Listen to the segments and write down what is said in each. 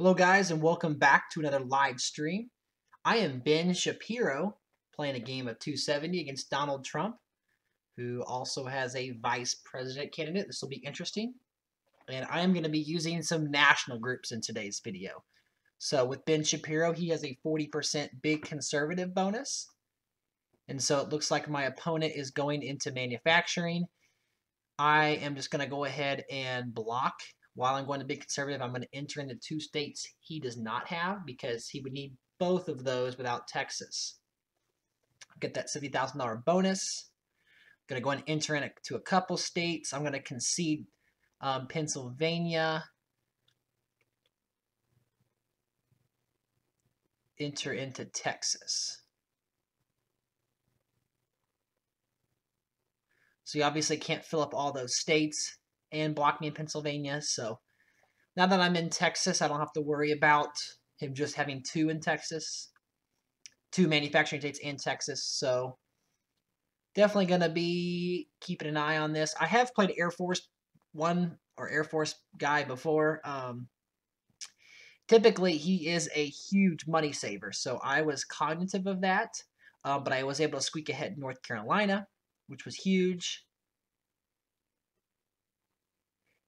Hello guys and welcome back to another live stream. I am Ben Shapiro playing a game of 270 against Donald Trump, who also has a vice president candidate. This will be interesting. And I am going to be using some national groups in today's video. So with Ben Shapiro, he has a 40% big conservative bonus. And so it looks like my opponent is going into manufacturing. I am just going to go ahead and block. While I'm going to be conservative, I'm going to enter into two states he does not have because he would need both of those without Texas. Get that $70,000 bonus. I'm going to go and enter into a couple states. I'm going to concede Pennsylvania. Enter into Texas. So you obviously can't fill up all those states and block me in Pennsylvania. So now that I'm in Texas, I don't have to worry about him just having two in Texas, two manufacturing states in Texas. So definitely going to be keeping an eye on this. I have played Air Force One or Air Force guy before. Typically, he is a huge money saver. So I was cognitive of that. But I was able to squeak ahead North Carolina, which was huge.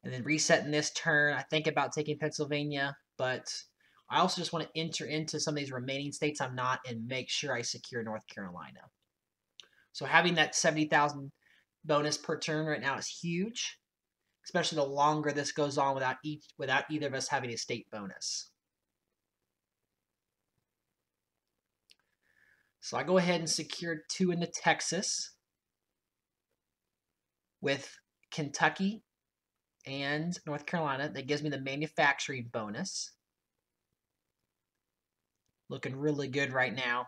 And then resetting this turn, I think about taking Pennsylvania, but I also just want to enter into some of these remaining states I'm not and make sure I secure North Carolina. So having that 70,000 bonus per turn right now is huge, especially the longer this goes on without either of us having a state bonus. So I go ahead and secure two into Texas with Kentucky and North Carolina. That gives me the manufacturing bonus. Looking really good right now.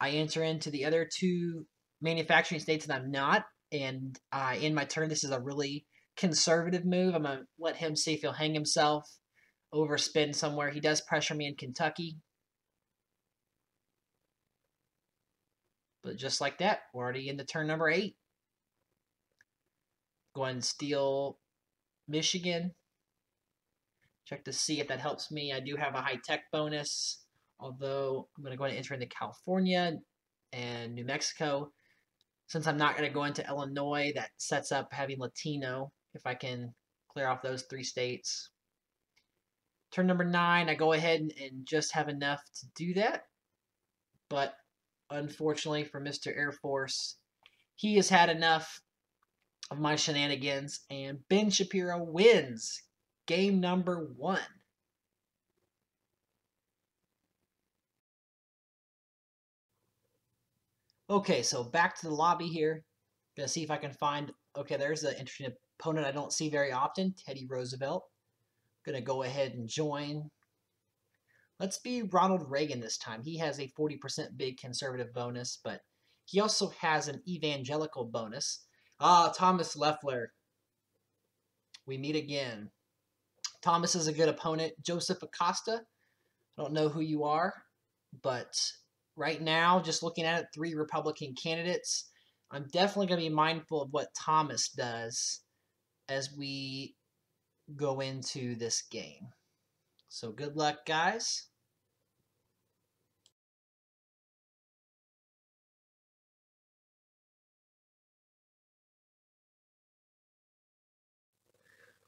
I enter into the other two manufacturing states that I'm not, and in my turn, this is a really conservative move. I'm going to let him see if he'll hang himself, overspend somewhere. He does pressure me in Kentucky. But just like that, we're already into turn number 8. Go ahead and steal Michigan. Check to see if that helps me. I do have a high-tech bonus, although I'm going to go ahead and enter into California and New Mexico. Since I'm not going to go into Illinois, that sets up having Latino if I can clear off those 3 states. Turn number 9, I go ahead and just have enough to do that. But unfortunately for Mr. Air Force, he has had enough of my shenanigans, and Ben Shapiro wins game number 1. Okay, so back to the lobby here. Gonna see if I can find, okay, there's an interesting opponent I don't see very often, Teddy Roosevelt. Gonna go ahead and join. Let's be Ronald Reagan this time. He has a 40% big conservative bonus, but he also has an evangelical bonus. Thomas Leffler. We meet again. Thomas is a good opponent. Joseph Acosta. I don't know who you are, but right now, just looking at it, 3 Republican candidates. I'm definitely going to be mindful of what Thomas does as we go into this game. So good luck, guys.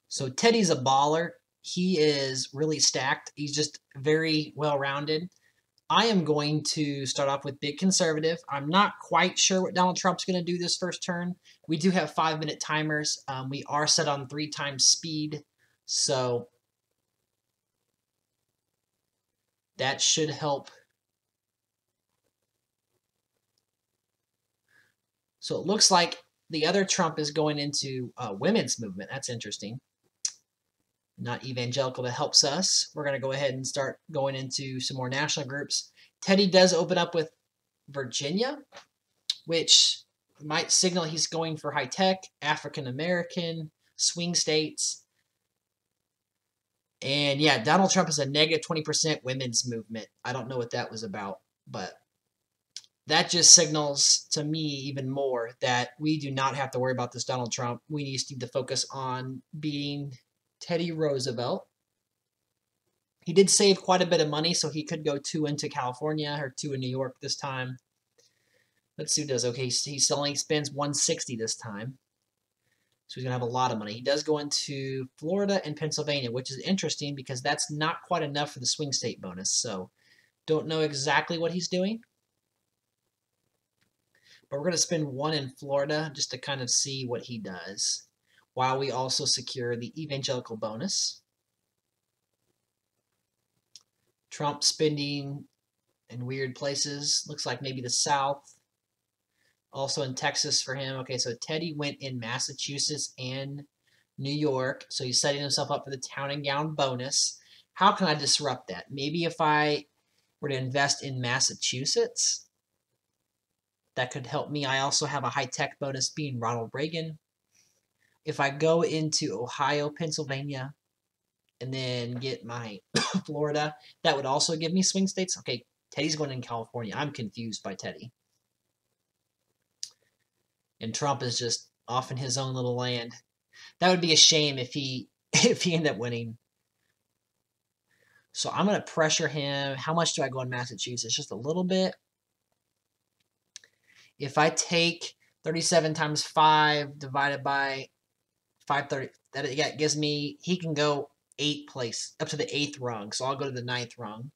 So Teddy's a baller. He is really stacked. He's just very well-rounded. I am going to start off with big conservative. I'm not quite sure what Donald Trump's going to do this first turn. We do have 5-minute timers. We are set on 3 times speed, so that should help. So it looks like the other Trump is going into women's movement. That's interesting. Not evangelical, that helps us. We're going to go ahead and start going into some more national groups. Teddy does open up with Virginia, which might signal he's going for high-tech, African-American, swing states. And yeah, Donald Trump is a negative 20% women's movement. I don't know what that was about, but that just signals to me even more that we do not have to worry about this Donald Trump. We need to focus on beating Teddy Roosevelt. He did save quite a bit of money, so he could go 2 into California or 2 in New York this time. Let's see who does. Okay, he only spends 160 this time. So he's going to have a lot of money. He does go into Florida and Pennsylvania, which is interesting because that's not quite enough for the swing state bonus. So don't know exactly what he's doing. But we're going to spend 1 in Florida just to kind of see what he does, while we also secure the evangelical bonus. Trump spending in weird places. Looks like maybe the South. Also in Texas for him. Okay, so Teddy went in Massachusetts and New York. So he's setting himself up for the town and gown bonus. How can I disrupt that? Maybe if I were to invest in Massachusetts, that could help me. I also have a high-tech bonus being Ronald Reagan. If I go into Ohio, Pennsylvania, and then get my Florida, that would also give me swing states. Okay, Teddy's going in California. I'm confused by Teddy. And Trump is just off in his own little land. That would be a shame if he ended up winning. So I'm going to pressure him. How much do I go in Massachusetts? Just a little bit. If I take 37 times 5 divided by 530, that gives me, he can go 8th place, up to the 8th rung. So I'll go to the 9th rung.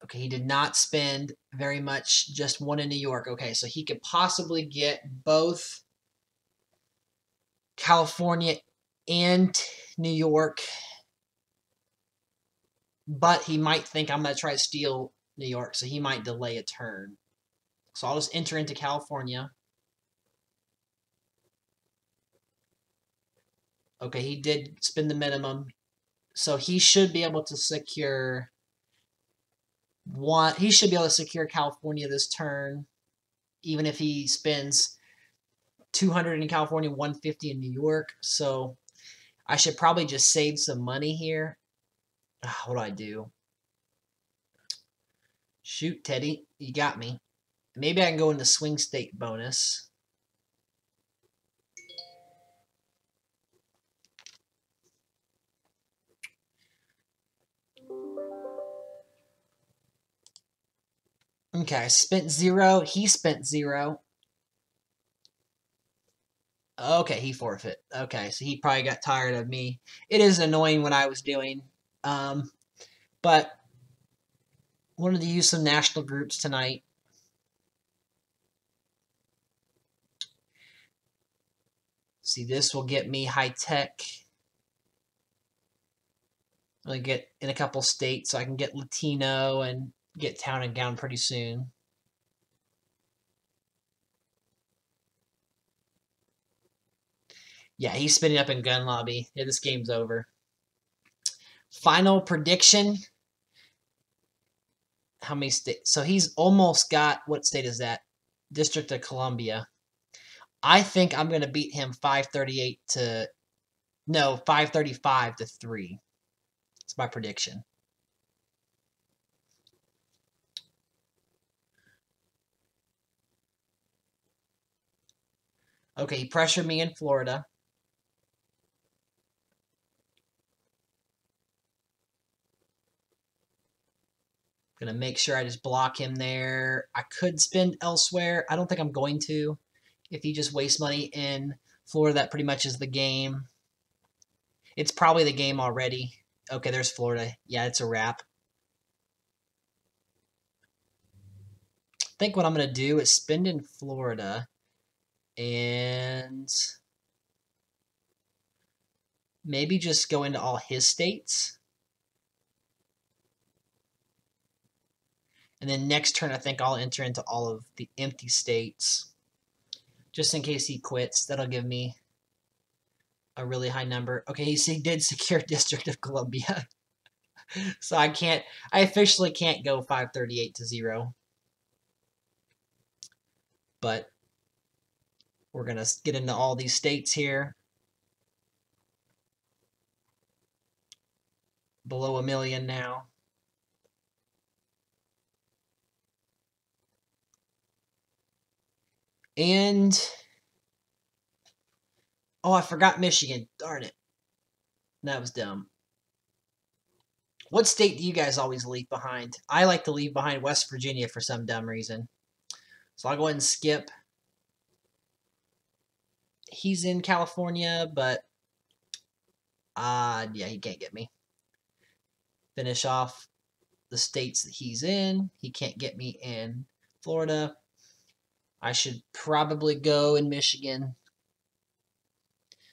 Okay, he did not spend very much, just 1 in New York. Okay, so he could possibly get both California and New York, but he might think I'm going to try to steal New York, so he might delay a turn. So I'll just enter into California. Okay, he did spend the minimum, so he should be able to secure one. He should be able to secure California this turn, even if he spends 200 in California, 150 in New York. So I should probably just save some money here. What do I do? Shoot, Teddy, you got me. Maybe I can go into swing state bonus. Okay, I spent 0. He spent 0. Okay, he forfeit. Okay, so he probably got tired of me. It is annoying what I was doing. But wanted to use some national groups tonight. See, this will get me high tech. I'm going to get in a couple states so I can get Latino and get town and gown pretty soon. Yeah, he's spinning up in gun lobby. Yeah, this game's over. Final prediction. How many states? So he's almost got, what state is that? District of Columbia. I think I'm going to beat him 538 to, no, 535 to 3. It's my prediction. Okay, he pressured me in Florida. Going to make sure I just block him there. I could spend elsewhere. I don't think I'm going to. If he just wastes money in Florida, that pretty much is the game. It's probably the game already. Okay, there's Florida. Yeah, it's a wrap. I think what I'm going to do is spend in Florida and maybe just go into all his states. And then next turn, I think I'll enter into all of the empty states. Just in case he quits. That'll give me a really high number. Okay, he did secure District of Columbia. So I officially can't go 538 to 0. But we're going to get into all these states here. Below 1 million now. And, oh, I forgot Michigan. Darn it. That was dumb. What state do you guys always leave behind? I like to leave behind West Virginia for some dumb reason. So I'll go ahead and skip. He's in California, but yeah, he can't get me. Finish off the states that he's in. He can't get me in Florida. I should probably go in Michigan.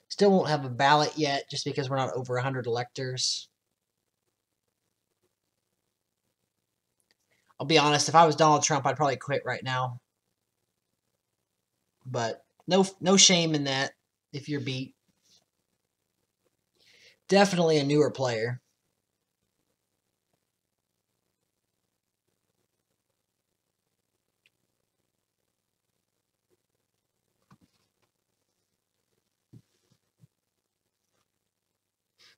Still won't have a ballot yet just because we're not over 100 electors. I'll be honest, if I was Donald Trump, I'd probably quit right now. But no shame in that if you're beat. Definitely a newer player.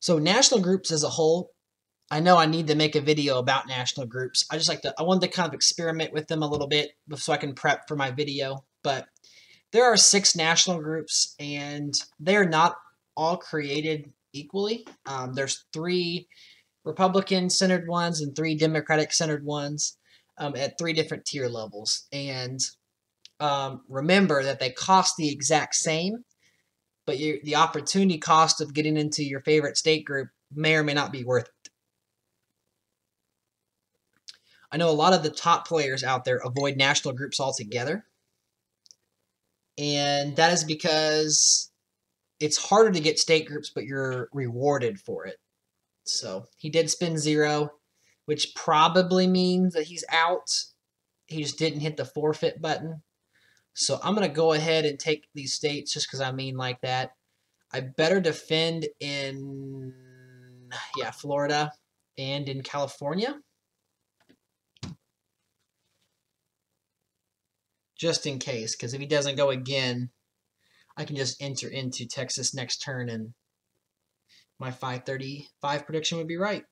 So national groups as a whole, I know I need to make a video about national groups. I wanted to kind of experiment with them a little bit so I can prep for my video. But there are 6 national groups, and they're not all created equally. There's 3 Republican-centered ones and 3 Democratic-centered ones at 3 different tier levels. And remember that they cost the exact same, but the opportunity cost of getting into your favorite state group may or may not be worth it. I know a lot of the top players out there avoid national groups altogether, and that is because it's harder to get state groups, but you're rewarded for it. So he did spin 0, which probably means that he's out. He just didn't hit the forfeit button. So I'm going to go ahead and take these states just because I mean like that. I better defend in, Florida and in California. Just in case, because if he doesn't go again, I can just enter into Texas next turn and my 535 prediction would be right.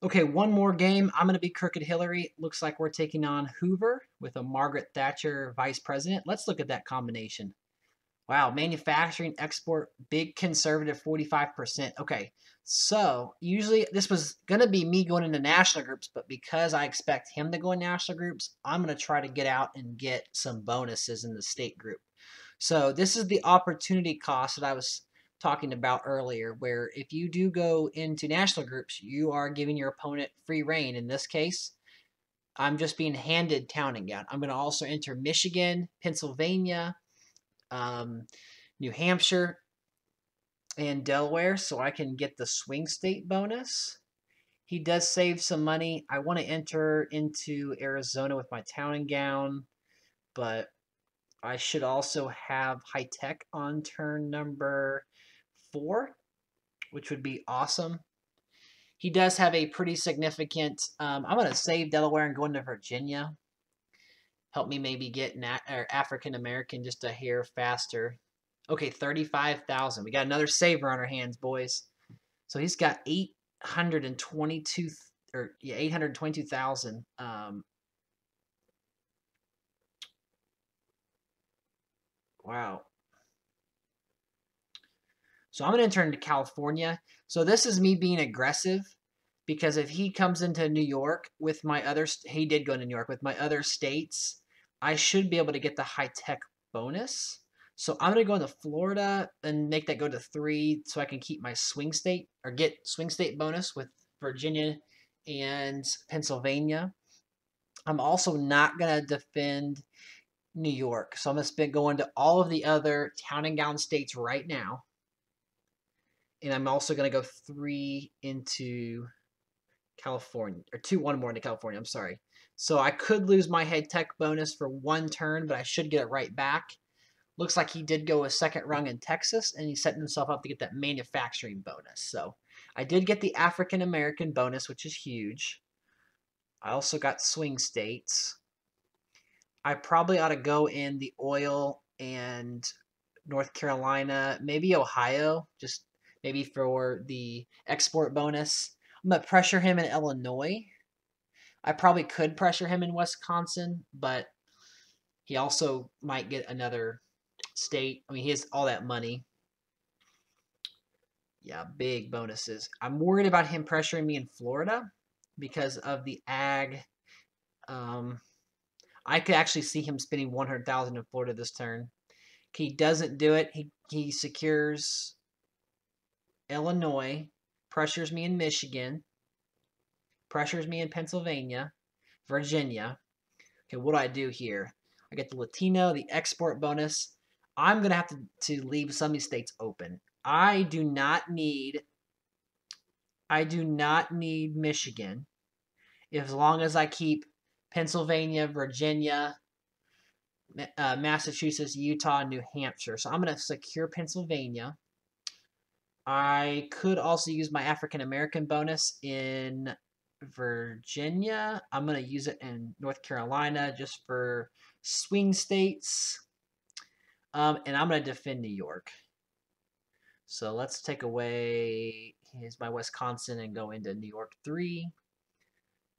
Okay, one more game. I'm going to be Crooked Hillary. Looks like we're taking on Hoover with a Margaret Thatcher vice president. Let's look at that combination. Wow, manufacturing, export, big conservative 45%. Okay, so usually this was going to be me going into national groups, but because I expect him to go in national groups, I'm going to try to get out and get some bonuses in the state group. So this is the opportunity cost that I was talking about earlier, where if you do go into national groups, you are giving your opponent free reign. In this case, I'm just being handed town and gown. I'm going to also enter Michigan, Pennsylvania, New Hampshire, and Delaware, so I can get the swing state bonus. He does save some money. I want to enter into Arizona with my town and gown, but I should also have high tech on turn number 4, which would be awesome. He does have a pretty significant, I'm going to save Delaware and go into Virginia. Help me maybe get African American just a hair faster. Okay, 35,000. We got another saver on our hands, boys. So he's got 822,000. Wow. So I'm going to enter into California. So this is me being aggressive because if he comes into New York with my other, he did go to New York with my other states, I should be able to get the high tech bonus. So I'm going to go into Florida and make that go to 3 so I can keep my swing state or get swing state bonus with Virginia and Pennsylvania. I'm also not going to defend New York. So I'm going to go into all of the other town and gown states right now. And I'm also going to go 3 into California, or 1 more into California, I'm sorry. So I could lose my head tech bonus for 1 turn, but I should get it right back. Looks like he did go a second rung in Texas, and he's setting himself up to get that manufacturing bonus. So I did get the African American bonus, which is huge. I also got swing states. I probably ought to go in the oil and North Carolina, maybe Ohio, just maybe for the export bonus. I'm going to pressure him in Illinois. I probably could pressure him in Wisconsin, but He also might get another state. I mean, he has all that money. Yeah, big bonuses. I'm worried about him pressuring me in Florida because of the ag. I could actually see him spending 100,000 in Florida this turn. He doesn't do it. He secures Illinois, pressures me in Michigan, pressures me in Pennsylvania, Virginia. Okay, what do I do here? I get the Latino, the export bonus. I'm going to have to leave some of these states open. I do not need Michigan as long as I keep Pennsylvania, Virginia, Massachusetts, Utah, and New Hampshire. So I'm going to secure Pennsylvania. I could also use my African American bonus in Virginia. I'm going to use it in North Carolina just for swing states. And I'm going to defend New York. So let's take away here's my Wisconsin and go into New York 3.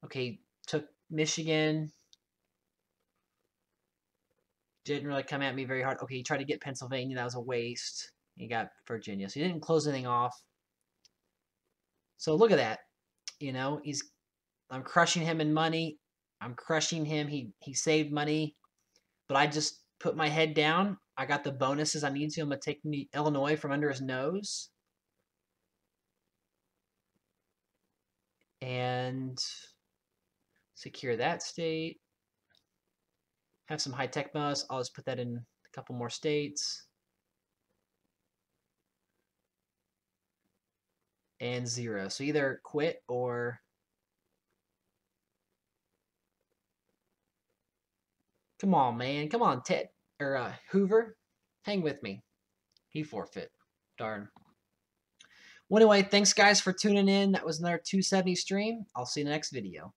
Okay, took Michigan. Didn't really come at me very hard. Okay, he tried to get Pennsylvania. That was a waste. He got Virginia. So he didn't close anything off. So look at that. You know, I'm crushing him in money. I'm crushing him. He saved money. But I just put my head down. I got the bonuses I need to. I'm going to take Illinois from under his nose. And secure that state. Have some high-tech bonus. I'll just put that in a couple more states. And 0. So either quit or come on, man. Come on, Ted or Hoover. Hang with me. He forfeit. Darn. Well, anyway, thanks guys for tuning in. That was another 270 stream. I'll see you in the next video.